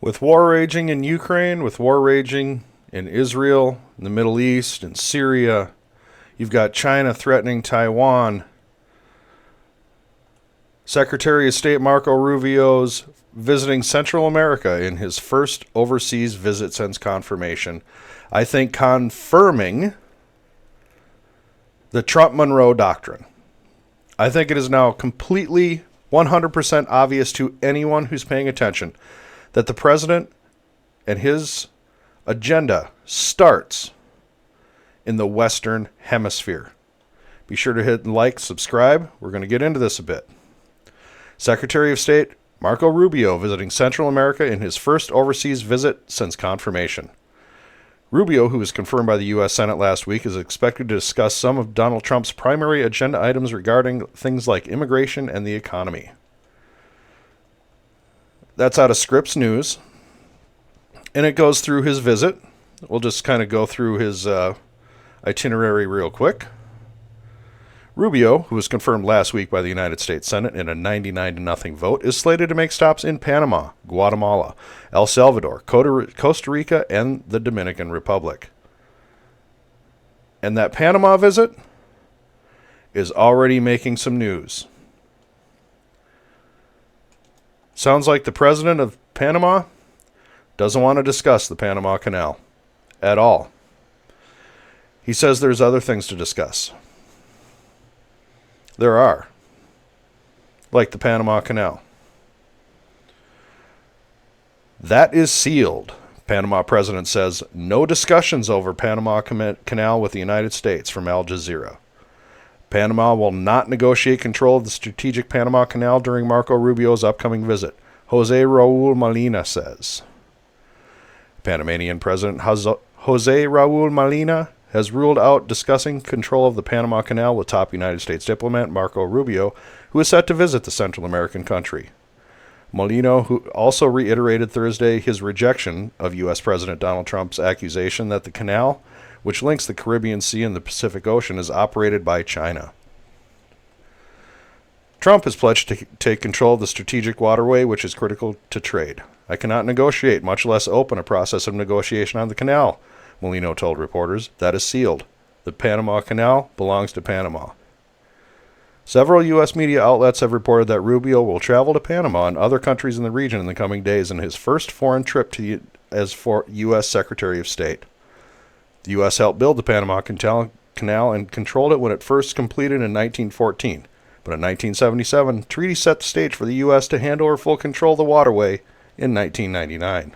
With war raging in Ukraine, with war raging in Israel, in the Middle East, in Syria, you've got China threatening Taiwan. Secretary of State Marco Rubio's visiting Central America in his first overseas visit since confirmation. I think confirming the Trump Monroe Doctrine. I think it is now completely 100% obvious to anyone who's paying attention that the president and his agenda starts in the Western Hemisphere. Be sure to hit like, subscribe. We're going to get into this a bit. Secretary of State Marco Rubio visiting Central America in his first overseas visit since confirmation. Rubio, who was confirmed by the U.S. Senate last week, is expected to discuss some of Donald Trump's primary agenda items regarding things like immigration and the economy. That's out of Scripps News, and it goes through his visit. We'll just kind of go through his itinerary real quick. Rubio, who was confirmed last week by the United States Senate in a 99-0 vote, is slated to make stops in Panama, Guatemala, El Salvador, Costa Rica, and the Dominican Republic. And that Panama visit is already making some news. Sounds like the president of Panama doesn't want to discuss the Panama Canal at all. He says there's other things to discuss. There are, like the Panama Canal. That is sealed. Panama president says no discussions over Panama Canal with the United States from Al Jazeera. Panama will not negotiate control of the strategic Panama Canal during Marco Rubio's upcoming visit, Jose Raul Molina says. Panamanian President Jose Raul Molina has ruled out discussing control of the Panama Canal with top United States diplomat Marco Rubio, who is set to visit the Central American country. Molina, who also reiterated Thursday his rejection of U.S. President Donald Trump's accusation that the canal, which links the Caribbean Sea and the Pacific Ocean, is operated by China. Trump has pledged to take control of the strategic waterway, which is critical to trade. I cannot negotiate, much less open a process of negotiation on the canal, Molino told reporters. That is sealed. The Panama Canal belongs to Panama. Several U.S. media outlets have reported that Rubio will travel to Panama and other countries in the region in the coming days in his first foreign trip as U.S. Secretary of State. The U.S. helped build the Panama Canal and controlled it when it first completed in 1914. But in 1977, treaty set the stage for the U.S. to hand over full control of the waterway in 1999.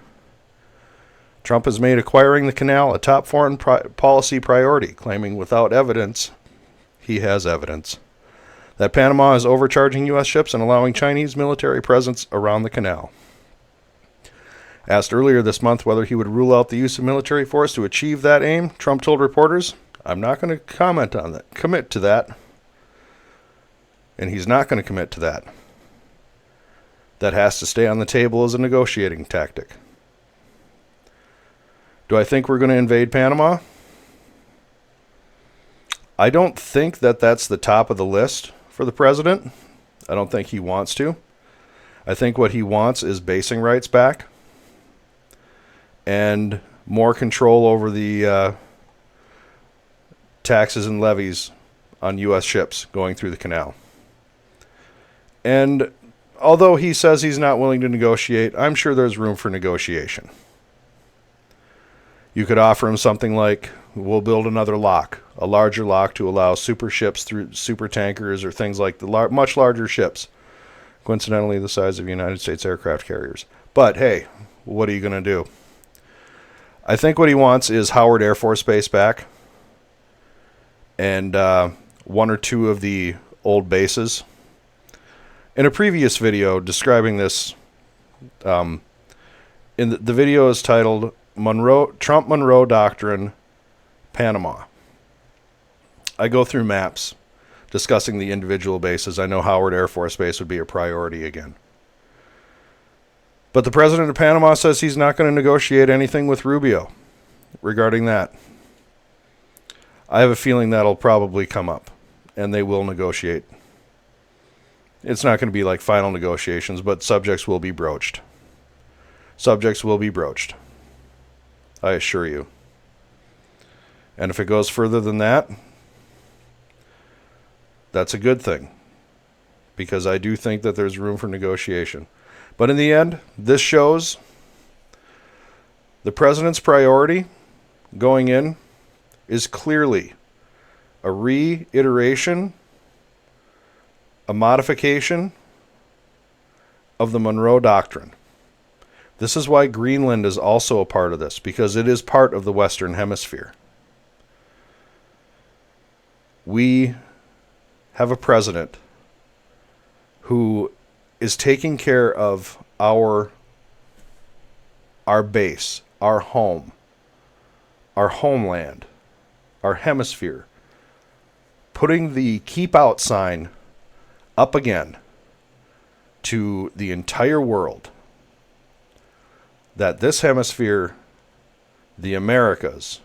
Trump has made acquiring the canal a top foreign policy priority, claiming without evidence, he has evidence, that Panama is overcharging U.S. ships and allowing Chinese military presence around the canal. Asked earlier this month whether he would rule out the use of military force to achieve that aim, Trump told reporters, I'm not going to commit to that. And he's not going to commit to that. That has to stay on the table as a negotiating tactic. Do I think we're going to invade Panama? I don't think that that's the top of the list for the president. I don't think he wants to. I think what he wants is basing rights back and more control over the taxes and levies on U.S. ships going through the canal. And although he says he's not willing to negotiate, I'm sure there's room for negotiation. You could offer him something like, we'll build another lock, a larger lock to allow super ships through super tankers or things like the much larger ships, coincidentally the size of United States aircraft carriers. But hey, what are you going to do? I think what he wants is Howard Air Force Base back and one or two of the old bases. In a previous video describing this, the video is titled Trump Monroe Doctrine, Panama. I go through maps discussing the individual bases. I know Howard Air Force Base would be a priority again. But the president of Panama says he's not going to negotiate anything with Rubio regarding that. I have a feeling that'll probably come up, and they will negotiate. It's not going to be like final negotiations, but subjects will be broached. subjects will be broached. I assure you. And if it goes further than that, that's a good thing, because I do think that there's room for negotiation. But in the end, this shows the president's priority going in is clearly a reiteration, a modification of the Monroe Doctrine. This is why Greenland is also a part of this, because it is part of the Western Hemisphere. We have a president who is taking care of our base, our home, our homeland, our hemisphere, putting the keep out sign up again to the entire world that this hemisphere, the Americas,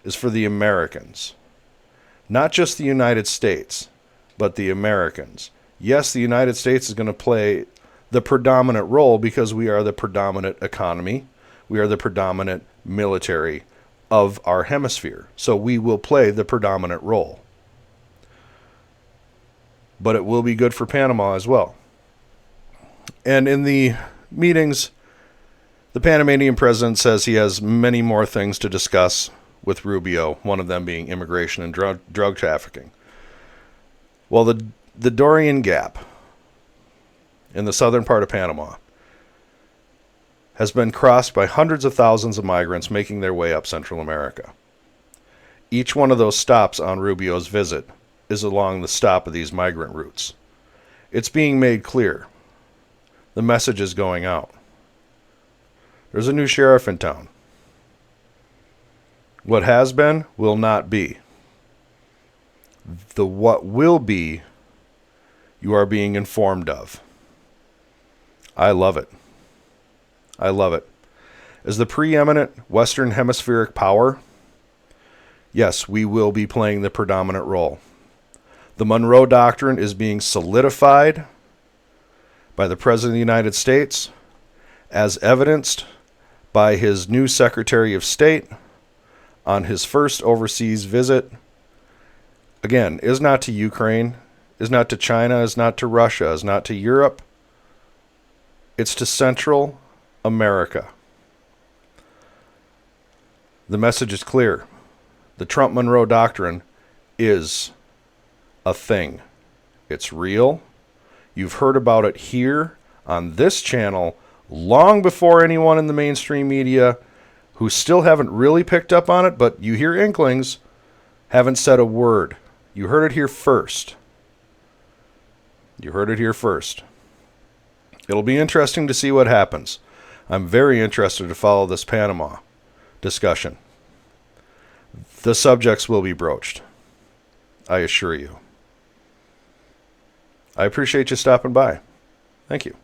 is for the Americans. Not just the United States, but the Americans. Yes, the United States is going to play the predominant role because we are the predominant economy. We are the predominant military of our hemisphere. So we will play the predominant role. But it will be good for Panama as well. And in the meetings, the Panamanian president says he has many more things to discuss with Rubio, one of them being immigration and drug trafficking. Well, the Darien Gap in the southern part of Panama has been crossed by hundreds of thousands of migrants making their way up Central America. Each one of those stops on Rubio's visit is along the stop of these migrant routes. It's being made clear. The message is going out. There's a new sheriff in town. What has been will not be. The what will be, you are being informed of. I love it. I love it. As the preeminent Western Hemispheric power, yes, we will be playing the predominant role. The Monroe Doctrine is being solidified by the President of the United States, as evidenced by his new Secretary of State on his first overseas visit. Again, is not to Ukraine, is not to China, is not to Russia, is not to Europe. It's to Central America. The message is clear. The Trump Monroe Doctrine is a thing. It's real. You've heard about it here on this channel long before anyone in the mainstream media, who still haven't really picked up on it, but you hear inklings, haven't said a word. You heard it here first. You heard it here first. It'll be interesting to see what happens. I'm very interested to follow this Panama discussion. The subjects will be broached, I assure you. I appreciate you stopping by. Thank you.